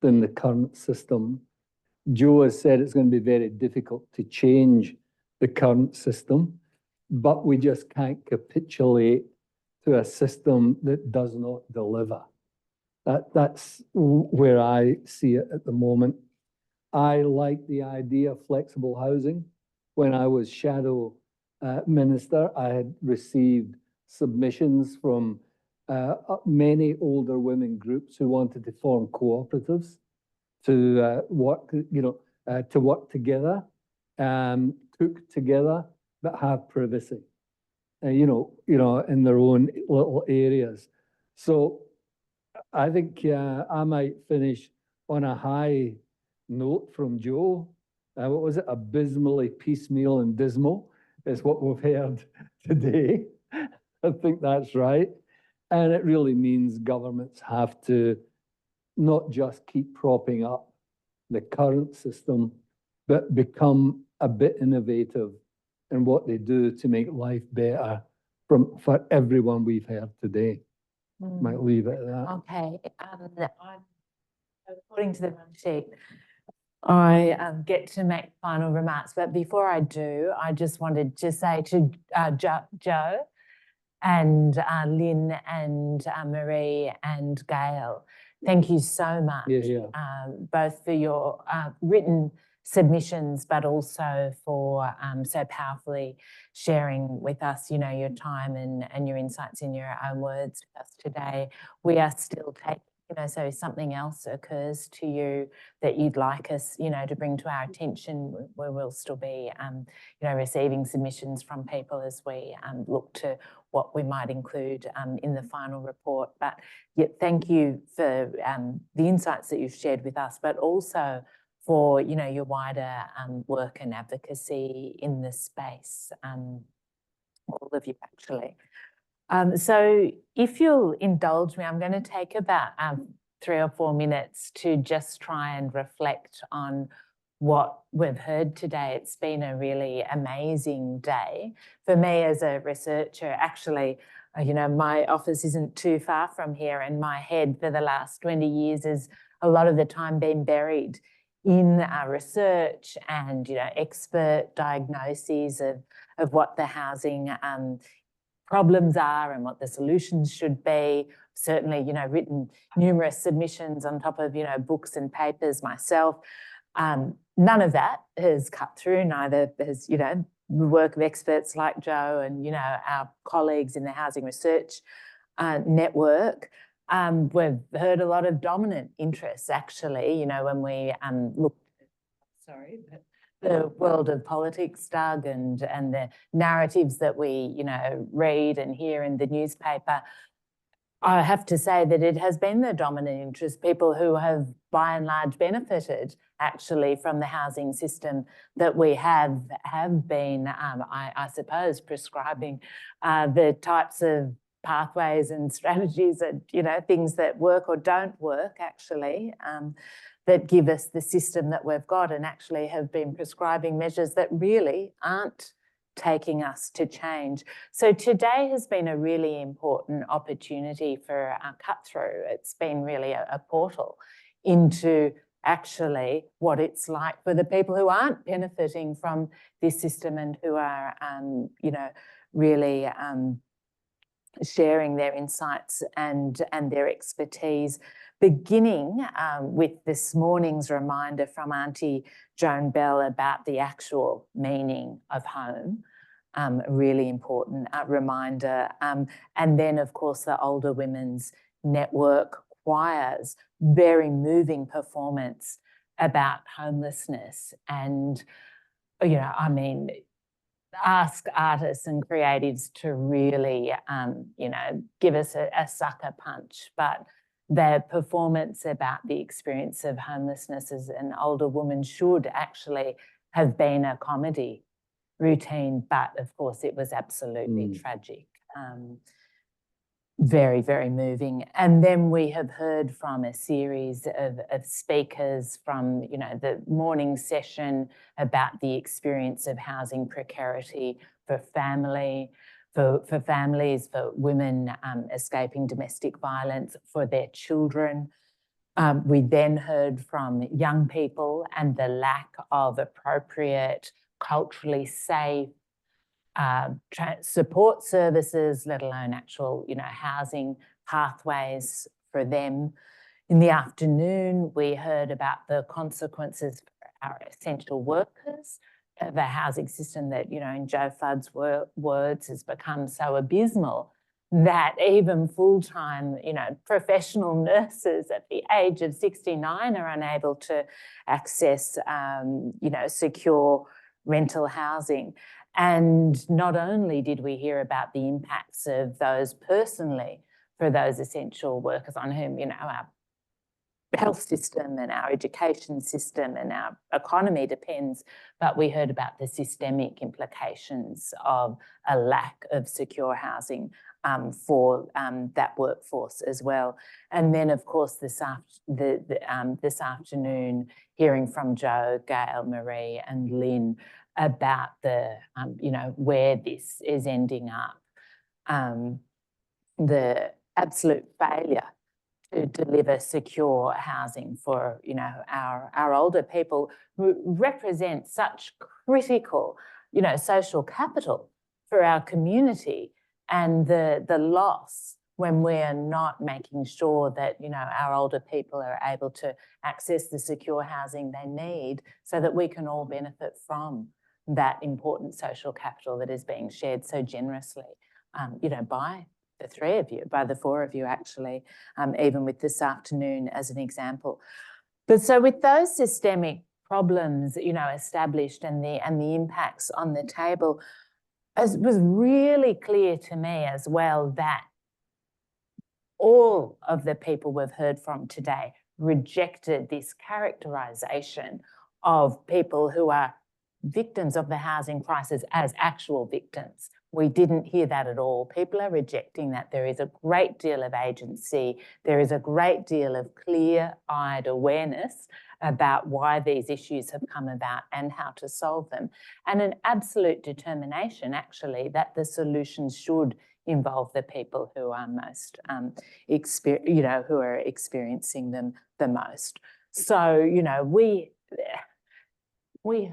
than the current system. Joe has said it's going to be very difficult to change the current system, but we just can't capitulate to a system that does not deliver. That's where I see it at the moment. I like the idea of flexible housing. When I was shadow minister, I had received submissions from many older women groups who wanted to form cooperatives to work, you know, to work together, cook together, but have privacy. In their own little areas. So I think I might finish on a high note from Joe. What was it? Abysmally piecemeal and dismal is what we've heard today. I think that's right. And it really means governments have to not just keep propping up the current system, but become a bit innovative in what they do to make life better for everyone we've heard today. Might leave it at that. Okay, according to the run sheet, I get to make final remarks, but before I do, I just wanted to say to Joe and Lynn and Marie and Gail, thank you so much, both for your written submissions, but also for so powerfully sharing with us, your time and your insights in your own words with us today. We are still taking, so if something else occurs to you that you'd like us, to bring to our attention, we will still be, receiving submissions from people as we look to what we might include in the final report. But thank you for the insights that you've shared with us, but also for, your wider work and advocacy in this space, all of you actually. So if you'll indulge me, I'm going to take about 3 or 4 minutes to just try and reflect on what we've heard today. It's been a really amazing day. For me as a researcher, actually, my office isn't too far from here, and my head for the last 20 years has a lot of the time been buried in our research and, expert diagnoses of what the housing problems are and what the solutions should be. Certainly, written numerous submissions on top of, books and papers myself. None of that has cut through, neither has, the work of experts like Joe and, our colleagues in the Housing Research Network. We've heard a lot of dominant interests, actually, when we look, the world of politics, Doug, and the narratives that we, read and hear in the newspaper. I have to say that it has been the dominant interest, people who have by and large benefited actually from the housing system that we have been, I suppose, prescribing the types of pathways and strategies that, things that work or don't work actually, that give us the system that we've got, and actually have been prescribing measures that really aren't taking us to change. So today has been a really important opportunity for our cut through. It's been really a portal into actually what it's like for the people who aren't benefiting from this system and who are, really sharing their insights and their expertise, beginning with this morning's reminder from Auntie Joan Bell about the actual meaning of home, a really important reminder. And then, of course, the Older Women's Network Choir's very moving performance about homelessness. And, ask artists and creatives to really, give us a sucker punch. But their performance about the experience of homelessness as an older woman should actually have been a comedy routine, but of course it was absolutely tragic. Very, very moving. And then we have heard from a series of speakers from, the morning session about the experience of housing precarity for families, for women escaping domestic violence, for their children. We then heard from young people and the lack of appropriate, culturally safe support services, let alone actual, housing pathways for them. In the afternoon, we heard about the consequences for our essential workers of a housing system that, in Joe Fudd's words, has become so abysmal that even full-time, you know, professional nurses at the age of 69 are unable to access, you know, secure rental housing. And not only did we hear about the impacts of those personally for those essential workers on whom, you know, our health system and our education system and our economy depends, but we heard about the systemic implications of a lack of secure housing for that workforce as well. And then, of course, this afternoon, hearing from Jo, Gail, Marie and Lynn about the, you know, where this is ending up, the absolute failure to deliver secure housing for, you know, our older people who represent such critical, you know, social capital for our community, and the loss when we're not making sure that, you know, our older people are able to access the secure housing they need so that we can all benefit from that important social capital that is being shared so generously, you know, by the three of you, by the four of you actually, even with this afternoon as an example. But so with those systemic problems, you know, established and the impacts on the table, it was really clear to me as well that all of the people we've heard from today rejected this characterisation of people who are victims of the housing crisis as actual victims. We didn't hear that at all. People are rejecting that. There is a great deal of agency. There is a great deal of clear-eyed awareness about why these issues have come about and how to solve them, and an absolute determination, actually, that the solutions should involve the people who are most, you know, who are experiencing them the most. So, you know, we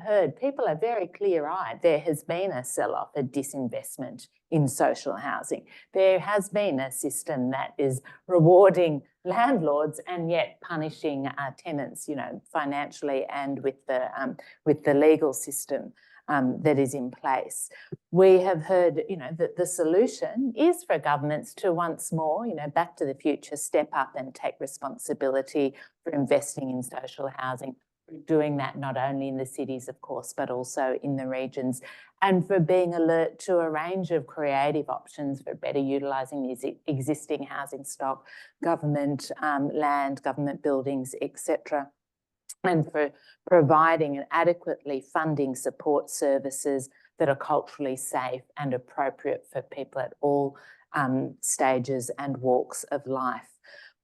heard people are very clear-eyed. There has been a sell-off, a disinvestment in social housing. There has been a system that is rewarding landlords and yet punishing tenants, you know, financially and with the legal system that is in place. We have heard, you know, that the solution is for governments to once more, you know, Back to the Future, step up and take responsibility for investing in social housing, doing that not only in the cities, of course, but also in the regions, and for being alert to a range of creative options for better utilising these existing housing stock, government land, government buildings, etc., and for providing and adequately funding support services that are culturally safe and appropriate for people at all stages and walks of life.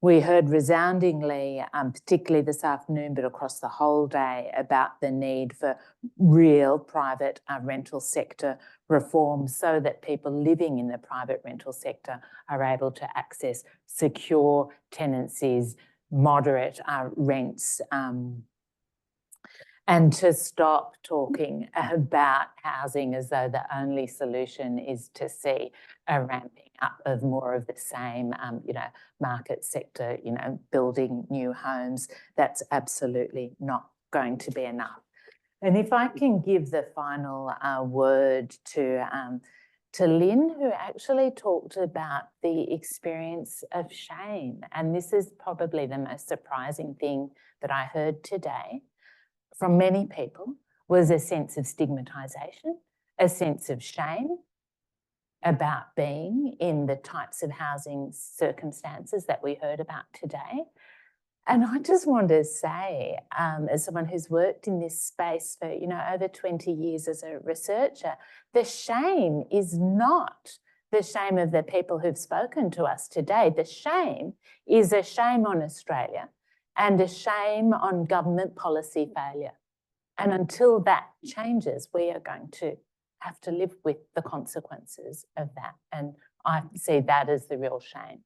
We heard resoundingly, particularly this afternoon, but across the whole day, about the need for real private rental sector reform so that people living in the private rental sector are able to access secure tenancies, moderate rents, and to stop talking about housing as though the only solution is to see a ramping up of more of the same, you know, market sector, you know, building new homes. That's absolutely not going to be enough. And if I can give the final word to Lynn, who actually talked about the experience of shame. And this is probably the most surprising thing that I heard today from many people, was a sense of stigmatisation, a sense of shame about being in the types of housing circumstances that we heard about today. And I just want to say, as someone who's worked in this space for, you know, over 20 years as a researcher, the shame is not the shame of the people who've spoken to us today. The shame is a shame on Australia and a shame on government policy failure. And until that changes, we are going to have to live with the consequences of that. And I see that as the real shame.